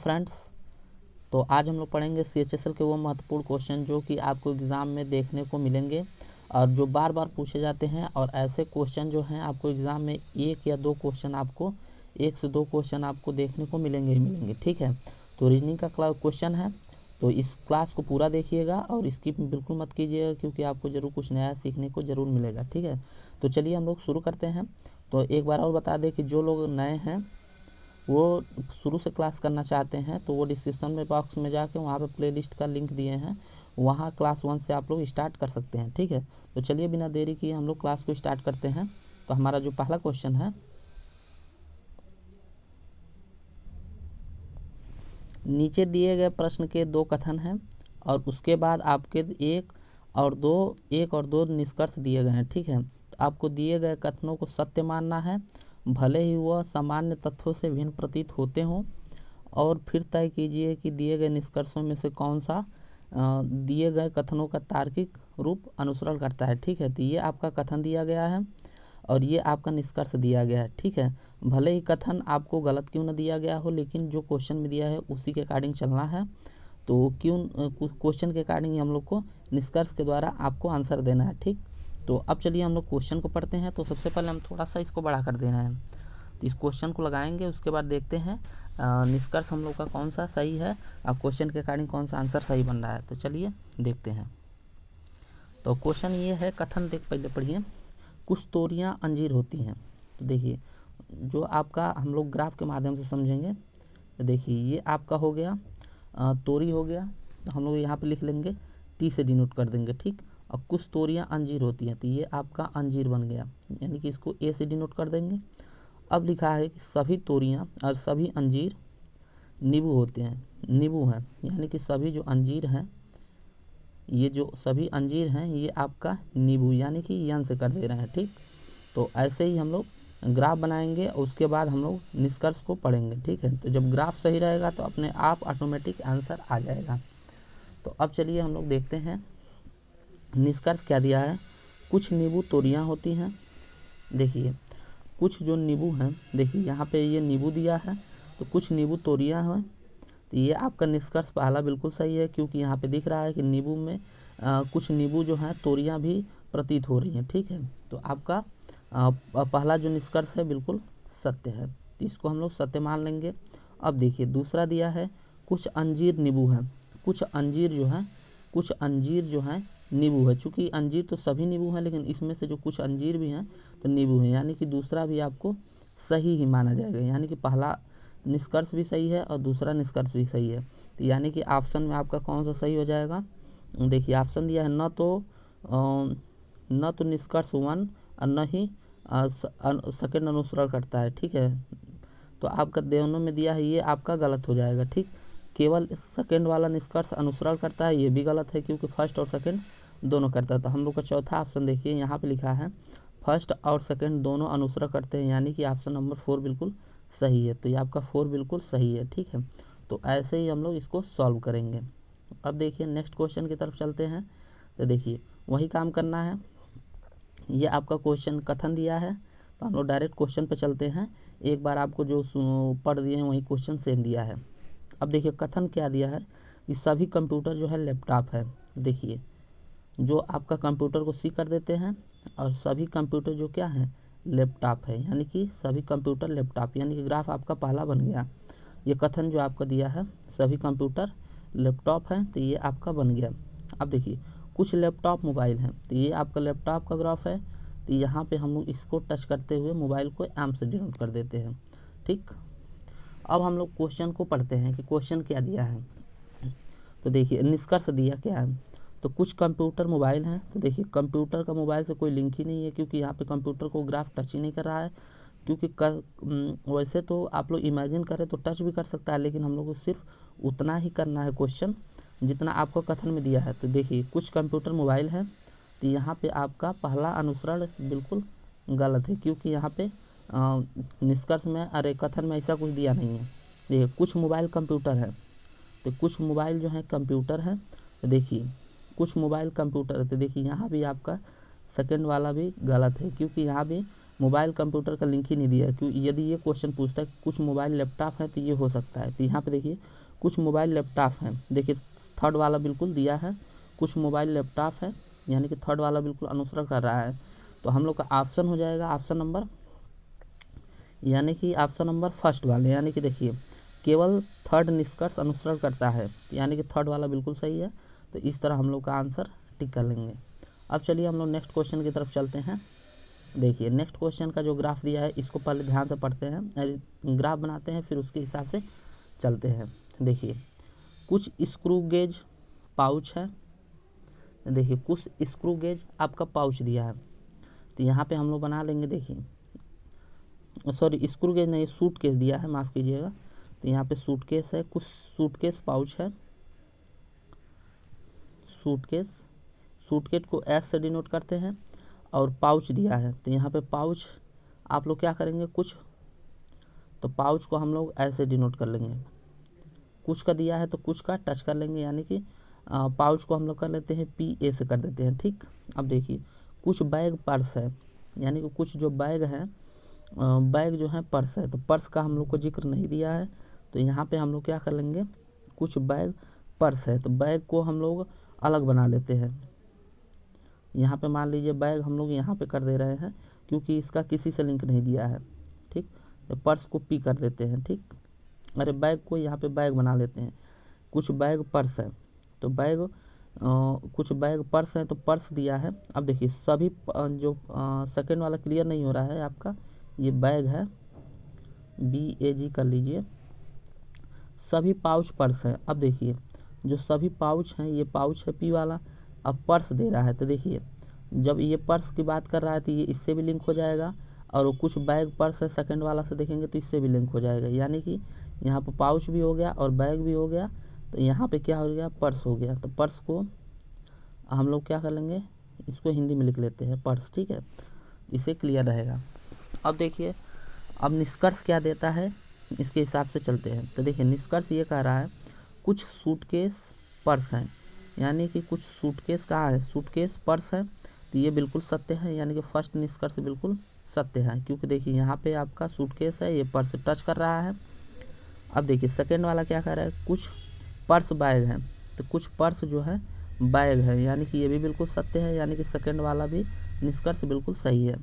Friends, तो आज हम लोग पढ़ेंगे CHSL के वो महत्वपूर्ण क्वेश्चन जो कि आपको एग्ज़ाम में देखने को मिलेंगे और जो बार बार पूछे जाते हैं। और ऐसे क्वेश्चन जो हैं आपको एग्ज़ाम में एक या दो क्वेश्चन आपको देखने को मिलेंगे ही मिलेंगे। ठीक है, तो रीजनिंग का क्वेश्चन है, तो इस क्लास को पूरा देखिएगा और स्किप बिल्कुल मत कीजिएगा, क्योंकि आपको ज़रूर कुछ नया सीखने को ज़रूर मिलेगा। ठीक है, तो चलिए हम लोग शुरू करते हैं। तो एक बार और बता दें कि जो लोग नए हैं वो शुरू से क्लास करना चाहते हैं तो वो डिस्क्रिप्शन में बॉक्स में जाके वहाँ पे प्लेलिस्ट का लिंक दिए हैं, वहाँ क्लास 1 से आप लोग स्टार्ट कर सकते हैं। ठीक है, तो चलिए बिना देरी किए हम लोग क्लास को स्टार्ट करते हैं। तो हमारा जो पहला क्वेश्चन है, नीचे दिए गए प्रश्न के दो कथन हैं और उसके बाद आपके एक और दो निष्कर्ष दिए गए हैं। ठीक है, तो आपको दिए गए कथनों को सत्य मानना है, भले ही वह सामान्य तथ्यों से भिन्न प्रतीत होते हों, और फिर तय कीजिए कि दिए गए निष्कर्षों में से कौन सा दिए गए कथनों का तार्किक रूप अनुसरण करता है। ठीक है, तो ये आपका कथन दिया गया है और ये आपका निष्कर्ष दिया गया है। ठीक है, भले ही कथन आपको गलत क्यों न दिया गया हो, लेकिन जो क्वेश्चन में दिया है उसी के अकॉर्डिंग चलना है। तो क्वेश्चन के अकॉर्डिंग ही हम लोग को निष्कर्ष के द्वारा आपको आंसर देना है। ठीक, तो अब चलिए हम लोग क्वेश्चन को पढ़ते हैं। तो सबसे पहले हम थोड़ा सा इसको बड़ा कर देना है, तो इस क्वेश्चन को लगाएंगे, उसके बाद देखते हैं निष्कर्ष हम लोग का कौन सा सही है और क्वेश्चन के अकॉर्डिंग कौन सा आंसर सही बन रहा है। तो चलिए देखते हैं। तो क्वेश्चन ये है, कथन पहले पढ़िए, कुछ तोरियां अंजीर होती हैं। तो देखिए, जो आपका हम लोग ग्राफ के माध्यम से समझेंगे। तो देखिए, ये आपका हो गया तोरी हो गया, तो हम लोग यहाँ पे लिख लेंगे, टी से डिनोट कर देंगे। ठीक, और कुछ तोरियां अंजीर होती हैं, तो ये आपका अंजीर बन गया, यानी कि इसको ए से डिनोट कर देंगे। अब लिखा है कि सभी तोरियां और सभी अंजीर नींबू होते हैं, नींबू हैं, यानी कि सभी जो अंजीर हैं, ये जो सभी अंजीर हैं ये आपका नींबू, यानी कि यन से कर दे रहे हैं। ठीक, तो ऐसे ही हम लोग ग्राफ बनाएंगे और उसके बाद हम लोग निष्कर्ष को पढ़ेंगे। ठीक है, तो जब ग्राफ सही रहेगा तो अपने आप ऑटोमेटिक आंसर आ जाएगा। तो अब चलिए हम लोग देखते हैं निष्कर्ष क्या दिया है। कुछ नींबू तोरियां होती हैं। देखिए, कुछ जो नींबू हैं, देखिए यहाँ पे ये नींबू दिया है, तो कुछ नींबू तोरियां हैं, तो ये आपका निष्कर्ष पहला बिल्कुल सही है, क्योंकि यहाँ पे दिख रहा है कि नींबू में कुछ नींबू जो हैं तोरियां भी प्रतीत हो रही हैं। ठीक है, तो आपका पहला जो निष्कर्ष है बिल्कुल सत्य है, तो इसको हम लोग सत्य मान लेंगे। अब देखिए दूसरा दिया है, कुछ अंजीर नींबू हैं, कुछ अंजीर जो हैं नींबू है। चूँकि अंजीर तो सभी नींबू हैं, लेकिन इसमें से जो कुछ अंजीर भी हैं तो नींबू हैं, यानी कि दूसरा भी आपको सही ही माना जाएगा, यानी कि पहला निष्कर्ष भी सही है और दूसरा निष्कर्ष भी सही है। तो यानी कि ऑप्शन में आपका कौन सा सही हो जाएगा। देखिए ऑप्शन दिया है, न तो निष्कर्ष 1 और न ही सेकंड अनुसरण करता है। ठीक है, तो आपका दोनों में दिया है, ये आपका गलत हो जाएगा। ठीक, केवल सेकंड वाला निष्कर्ष अनुसरण करता है, ये भी गलत है, क्योंकि फर्स्ट और सेकंड दोनों करता है। तो हम लोग का चौथा ऑप्शन देखिए, यहाँ पे लिखा है फर्स्ट और सेकंड दोनों अनुसरण करते हैं, यानी कि ऑप्शन नंबर 4 बिल्कुल सही है। तो ये आपका 4 बिल्कुल सही है। ठीक है, तो ऐसे ही हम लोग इसको सॉल्व करेंगे। अब देखिए नेक्स्ट क्वेश्चन की तरफ चलते हैं। तो देखिए वही काम करना है, ये आपका क्वेश्चन कथन दिया है, तो हम लोग डायरेक्ट क्वेश्चन पे चलते हैं। एक बार आपको जो पढ़ दिए हैं वही क्वेश्चन सेम दिया है। अब देखिए कथन क्या दिया है कि सभी कंप्यूटर जो है लैपटॉप है। देखिए, जो आपका कंप्यूटर को सी कर देते हैं और सभी कंप्यूटर जो क्या है लैपटॉप है, यानी कि सभी कंप्यूटर लैपटॉप, यानी कि ग्राफ आपका पहला बन गया। ये कथन जो आपका दिया है सभी कंप्यूटर लैपटॉप हैं, तो ये आपका बन गया। अब देखिए कुछ लैपटॉप मोबाइल हैं, तो ये आपका लैपटॉप का ग्राफ है, तो यहाँ पे हम लोग इसको टच करते हुए मोबाइल को एम से डिनोट कर देते हैं। ठीक, अब हम लोग क्वेश्चन को पढ़ते हैं कि क्वेश्चन क्या दिया है। तो देखिए निष्कर्ष दिया क्या है, तो कुछ कंप्यूटर मोबाइल हैं। तो देखिए कंप्यूटर का मोबाइल से कोई लिंक ही नहीं है, क्योंकि यहाँ पे कंप्यूटर को ग्राफ टच ही नहीं कर रहा है। क्योंकि वैसे तो आप लोग इमेजिन करें तो टच भी कर सकता है, लेकिन हम लोग को सिर्फ उतना ही करना है क्वेश्चन जितना आपको कथन में दिया है। तो देखिए कुछ कंप्यूटर मोबाइल है, तो यहाँ पे आपका पहला अनुसरण बिल्कुल गलत है, क्योंकि यहाँ पे निष्कर्ष में अरे कथन में ऐसा कुछ दिया नहीं है। देखिए कुछ मोबाइल कंप्यूटर है, तो कुछ मोबाइल जो है कंप्यूटर है, तो देखिए कुछ मोबाइल कंप्यूटर है, तो देखिए यहाँ भी आपका सेकंड वाला भी गलत है, क्योंकि यहाँ भी मोबाइल कंप्यूटर का लिंक ही नहीं दिया है। क्यों? यदि ये क्वेश्चन पूछता है कुछ मोबाइल लैपटॉप है तो ये हो सकता है। तो यहाँ पे देखिए कुछ मोबाइल लैपटॉप हैं, देखिए थर्ड वाला बिल्कुल दिया है, कुछ मोबाइल लैपटॉप है, यानी कि थर्ड वाला बिल्कुल अनुसरण कर रहा है। तो हम लोग का ऑप्शन हो जाएगा ऑप्शन नंबर, यानी कि ऑप्शन नंबर फर्स्ट वाले, यानी कि देखिए केवल थर्ड निष्कर्ष अनुसरण करता है, यानी कि थर्ड वाला बिल्कुल सही है। तो इस तरह हम लोग का आंसर टिक कर लेंगे। अब चलिए हम लोग नेक्स्ट क्वेश्चन की तरफ चलते हैं। देखिए नेक्स्ट क्वेश्चन का जो ग्राफ दिया है इसको पहले ध्यान से पढ़ते हैं, ग्राफ बनाते हैं, फिर उसके हिसाब से चलते हैं। देखिए कुछ स्क्रू गेज पाउच है, देखिए कुछ स्क्रू गेज आपका पाउच दिया है। तो यहाँ पे हम लोग बना लेंगे, देखिए सॉरी स्क्रू गेज नहीं, सूटकेस दिया है, माफ़ कीजिएगा। तो यहाँ पे सूटकेस है, कुछ सूटकेस पाउच है, सूटकेस, सूटकेस को एस से डिनोट करते हैं, और पाउच दिया है। तो यहाँ पे पाउच आप लोग क्या करेंगे, कुछ, तो पाउच को हम लोग ऐसे डिनोट कर लेंगे, कुछ का दिया है तो कुछ का टच कर लेंगे, यानी कि पाउच को हम लोग कर लेते हैं पी ए से कर देते हैं, ठीक। अब देखिए कुछ बैग पर्स है, यानी कि कुछ जो बैग है, बैग जो है पर्स है, तो पर्स का हम लोग को जिक्र नहीं दिया है। तो यहाँ पे हम लोग क्या कर लेंगे, कुछ बैग पर्स है, तो बैग को हम लोग अलग बना लेते हैं। यहाँ पे मान लीजिए बैग हम लोग यहाँ पे कर दे रहे हैं, क्योंकि इसका किसी से लिंक नहीं दिया है, ठीक। तो पर्स को पी कर देते हैं, ठीक। अरे बैग को यहाँ पे बैग बना लेते हैं, कुछ बैग पर्स है, तो बैग कुछ बैग पर्स है, तो पर्स दिया है। अब देखिए सभी जो सेकेंड वाला क्लियर नहीं हो रहा है आपका, ये बैग है, BAG कर लीजिए, सभी पाउच पर्स है। अब देखिए जो सभी पाउच हैं ये पाउच है पी वाला, अब पर्स दे रहा है, तो देखिए जब ये पर्स की बात कर रहा है तो ये इससे भी लिंक हो जाएगा, और वो कुछ बैग पर्स है सेकंड वाला से देखेंगे तो इससे भी लिंक हो जाएगा, यानी कि यहाँ पर पाउच भी हो गया और बैग भी हो गया। तो यहाँ पे क्या हो गया, पर्स हो गया। तो पर्स को हम लोग क्या कर लेंगे, इसको हिंदी में लिख लेते हैं पर्स, ठीक है, इसे क्लियर रहेगा। अब देखिए अब निष्कर्ष क्या देता है, इसके हिसाब से चलते हैं। तो देखिए निष्कर्ष ये कह रहा है कुछ सूटकेस पर्स हैं, यानी कि कुछ सूटकेस कहाँ है, सूटकेस पर्स है, तो ये बिल्कुल सत्य है, यानी कि फर्स्ट निष्कर्ष बिल्कुल सत्य है, क्योंकि देखिए यहाँ पे आपका सूटकेस है, ये पर्स टच कर रहा है। अब देखिए सेकेंड वाला क्या कह रहा है, कुछ पर्स बैग है, तो कुछ पर्स जो है बैग है, यानी कि ये भी बिल्कुल सत्य है, यानी कि सेकेंड वाला भी निष्कर्ष बिल्कुल सही है।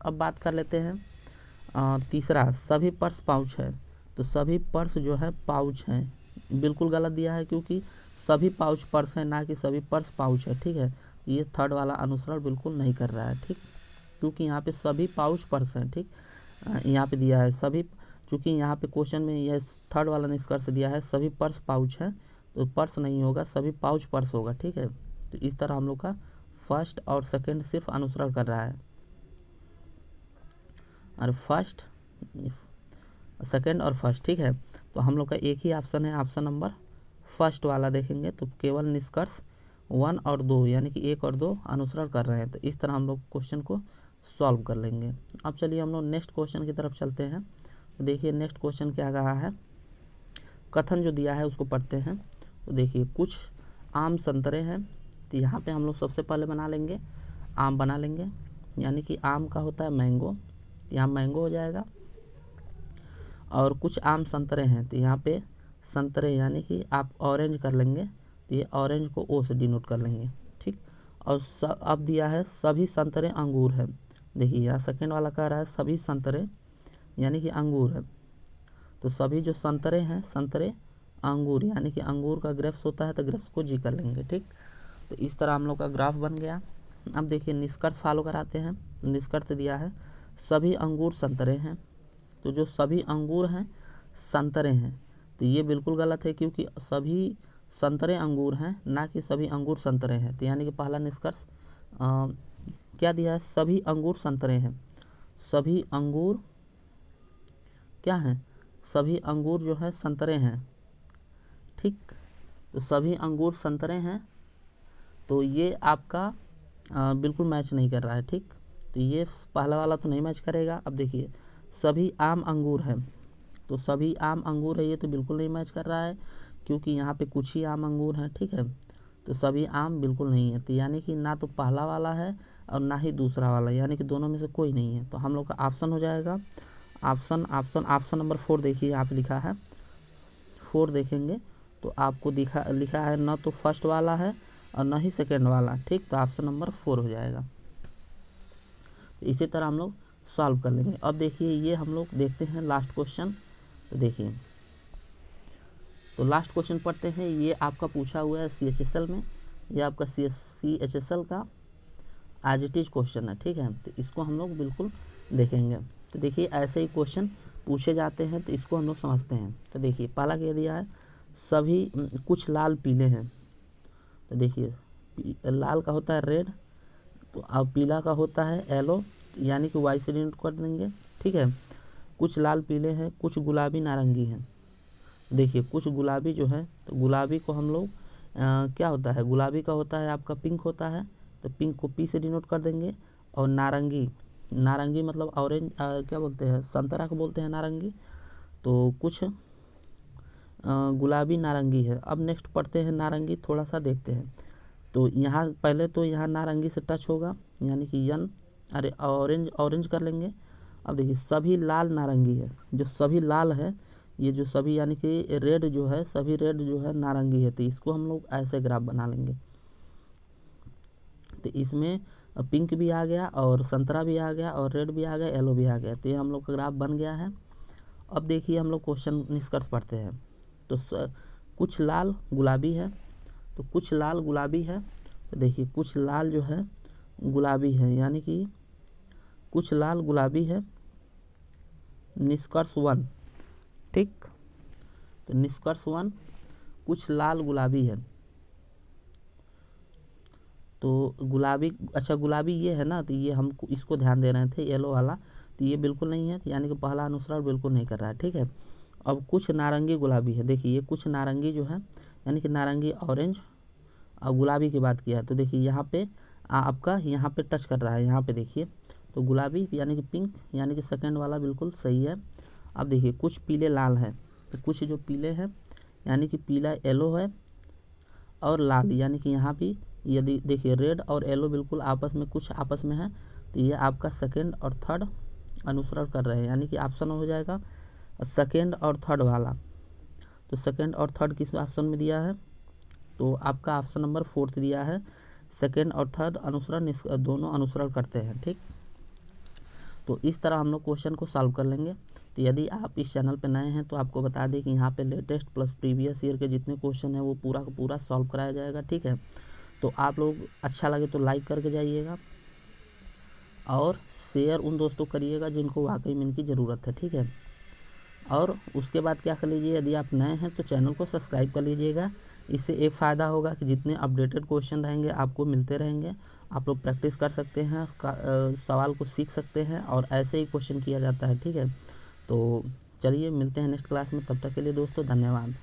अब बात कर लेते हैं तीसरा, सभी पर्स पाउच है, तो सभी पर्स जो है पाउच हैं, बिल्कुल गलत दिया है, क्योंकि सभी पाउच पर्स है, ना कि सभी पर्स पाउच है, ठीक है। ये थर्ड वाला अनुसरण बिल्कुल नहीं कर रहा है, ठीक, क्योंकि यहाँ पे सभी पाउच पर्स हैं, ठीक। यहाँ पे दिया है सभी, क्योंकि यहाँ पे क्वेश्चन में यह थर्ड वाला निष्कर्ष दिया है सभी पर्स पाउच है, तो पर्स नहीं होगा, सभी पाउच पर्स होगा, ठीक है। तो इस तरह हम लोग का फर्स्ट और सेकेंड सिर्फ अनुसरण कर रहा है, और फर्स्ट सेकेंड और फर्स्ट, ठीक है। तो हम लोग का एक ही ऑप्शन है, ऑप्शन नंबर फर्स्ट वाला देखेंगे तो केवल निष्कर्ष 1 और 2, यानी कि 1 और 2 अनुसरण कर रहे हैं। तो इस तरह हम लोग क्वेश्चन को सॉल्व कर लेंगे। अब चलिए हम लोग नेक्स्ट क्वेश्चन की तरफ चलते हैं। तो देखिए नेक्स्ट क्वेश्चन क्या कहा है, कथन जो दिया है उसको पढ़ते हैं। तो देखिए कुछ आम संतरे हैं, तो यहाँ पे हम लोग सबसे पहले बना लेंगे आम बना लेंगे, यानी कि आम का होता है मैंगो, यहाँ मैंगो हो जाएगा। और कुछ आम संतरे हैं, तो यहाँ पे संतरे, यानी कि आप ऑरेंज कर लेंगे, तो ये ऑरेंज को ओ से डिनोट कर लेंगे, ठीक। और अब दिया है सभी संतरे अंगूर है, देखिए यहाँ सेकेंड वाला कह रहा है सभी संतरे, यानी कि अंगूर है, तो सभी जो संतरे हैं संतरे अंगूर, यानी कि अंगूर का ग्रेप्स होता है, तो ग्रेप्स को जी कर लेंगे, ठीक। तो इस तरह हम लोग का ग्राफ बन गया। अब देखिए निष्कर्ष फॉलो कराते हैं। निष्कर्ष दिया है सभी अंगूर संतरे हैं, तो जो सभी अंगूर हैं संतरे हैं, तो ये बिल्कुल गलत है, क्योंकि सभी संतरे अंगूर हैं, ना कि सभी अंगूर संतरे हैं। तो यानी कि पहला निष्कर्ष क्या दिया है, सभी अंगूर संतरे हैं, सभी अंगूर क्या हैं, सभी अंगूर जो है संतरे हैं, ठीक। तो सभी अंगूर संतरे हैं, तो ये आपका बिल्कुल मैच नहीं कर रहा है, ठीक। तो ये पहला वाला तो नहीं मैच करेगा। अब देखिए सभी आम अंगूर हैं, तो सभी आम अंगूर है, ये तो बिल्कुल नहीं मैच कर रहा है, क्योंकि यहाँ पे कुछ ही आम अंगूर हैं, ठीक है। तो सभी आम बिल्कुल नहीं है, तो यानी कि ना तो पहला वाला है और ना ही दूसरा वाला, यानी कि दोनों में से कोई नहीं है। तो हम लोग का ऑप्शन हो जाएगा ऑप्शन नंबर 4 देखिए यहाँ पे लिखा है 4 देखेंगे तो आपको लिखा है ना तो फर्स्ट वाला है और ना ही सेकेंड वाला, ठीक। तो ऑप्शन नंबर 4 हो जाएगा। तो इसी तरह हम लोग सॉल्व कर लेंगे। अब देखिए ये हम लोग देखते हैं लास्ट क्वेश्चन। तो देखिए तो लास्ट क्वेश्चन पढ़ते हैं। ये आपका पूछा हुआ है CHSL में, ये आपका CHSL का एज इट इज क्वेश्चन है, ठीक है। तो इसको हम लोग बिल्कुल देखेंगे। तो देखिए ऐसे ही क्वेश्चन पूछे जाते हैं, तो इसको हम लोग समझते हैं। तो देखिए पहला क्या दिया है, सभी कुछ लाल पीले हैं। तो देखिए लाल का होता है रेड, तो अब पीला का होता है येलो, यानी कि वाई से डिनोट कर देंगे, ठीक है। कुछ लाल पीले हैं, कुछ गुलाबी नारंगी हैं। देखिए कुछ गुलाबी जो है, तो गुलाबी को हम लोग क्या होता है, गुलाबी का होता है आपका पिंक होता है, तो पिंक को पी से डिनोट कर देंगे। और नारंगी मतलब ऑरेंज, क्या बोलते हैं, संतरा को बोलते हैं नारंगी। तो कुछ गुलाबी नारंगी है। अब नेक्स्ट पढ़ते हैं नारंगी, थोड़ा सा देखते हैं। तो यहाँ पहले तो यहाँ नारंगी से टच होगा, यानी कि ऑरेंज कर लेंगे। अब देखिए सभी लाल नारंगी है, जो सभी लाल है, ये जो सभी यानी कि रेड जो है, सभी रेड जो है नारंगी है। तो इसको हम लोग ऐसे ग्राफ बना लेंगे। तो इसमें पिंक भी आ गया और संतरा भी आ गया और रेड भी आ गया, येलो भी आ गया। तो ये हम लोग का ग्राफ बन गया है। अब देखिए हम लोग क्वेश्चन निष्कर्ष पढ़ते हैं। तो कुछ लाल गुलाबी है, तो कुछ लाल गुलाबी है। तो देखिए कुछ लाल जो है गुलाबी है, यानी कि कुछ लाल गुलाबी है। निष्कर्ष 1, ठीक। तो निष्कर्ष 1 कुछ लाल गुलाबी है। तो गुलाबी, अच्छा गुलाबी ये है ना, तो ये हम इसको ध्यान दे रहे थे येलो वाला, तो ये बिल्कुल नहीं है, यानी कि पहला अनुस्वार बिल्कुल नहीं कर रहा है, ठीक है। अब कुछ नारंगी गुलाबी है। देखिए ये कुछ नारंगी जो है, यानी कि नारंगी ऑरेंज और गुलाबी की बात किया है। तो देखिए यहाँ पे आपका यहाँ पे टच कर रहा है, यहाँ पे देखिए। तो गुलाबी यानी कि पिंक, यानी कि सेकंड वाला बिल्कुल सही है। अब देखिए कुछ पीले लाल है, तो कुछ जो पीले हैं, यानी कि पीला येलो है और लाल, यानी कि यहाँ भी यदि देखिए रेड और येलो बिल्कुल कुछ आपस में है, तो ये आपका सेकंड और थर्ड अनुसरण कर रहे हैं, यानी कि ऑप्शन हो जाएगा सेकंड और थर्ड वाला। तो सेकंड और थर्ड किस ऑप्शन में दिया है, तो आपका ऑप्शन नंबर 4 दिया है। सेकंड और थर्ड दोनों अनुसरण करते हैं, ठीक। तो इस तरह हम लोग क्वेश्चन को सॉल्व कर लेंगे। तो यदि आप इस चैनल पर नए हैं तो आपको बता दें कि यहाँ पे लेटेस्ट प्लस प्रीवियस ईयर के जितने क्वेश्चन हैं वो पूरा का पूरा सॉल्व कराया जाएगा, ठीक है। तो आप लोग अच्छा लगे तो लाइक करके जाइएगा और शेयर उन दोस्तों करिएगा जिनको वाकई में इनकी ज़रूरत है, ठीक है। और उसके बाद क्या कर लीजिए, यदि आप नए हैं तो चैनल को सब्सक्राइब कर लीजिएगा। इससे एक फ़ायदा होगा कि जितने अपडेटेड क्वेश्चन रहेंगे आपको मिलते रहेंगे, आप लोग प्रैक्टिस कर सकते हैं, सवाल को सीख सकते हैं और ऐसे ही क्वेश्चन किया जाता है, ठीक है। तो चलिए मिलते हैं नेक्स्ट क्लास में, तब तक के लिए दोस्तों धन्यवाद।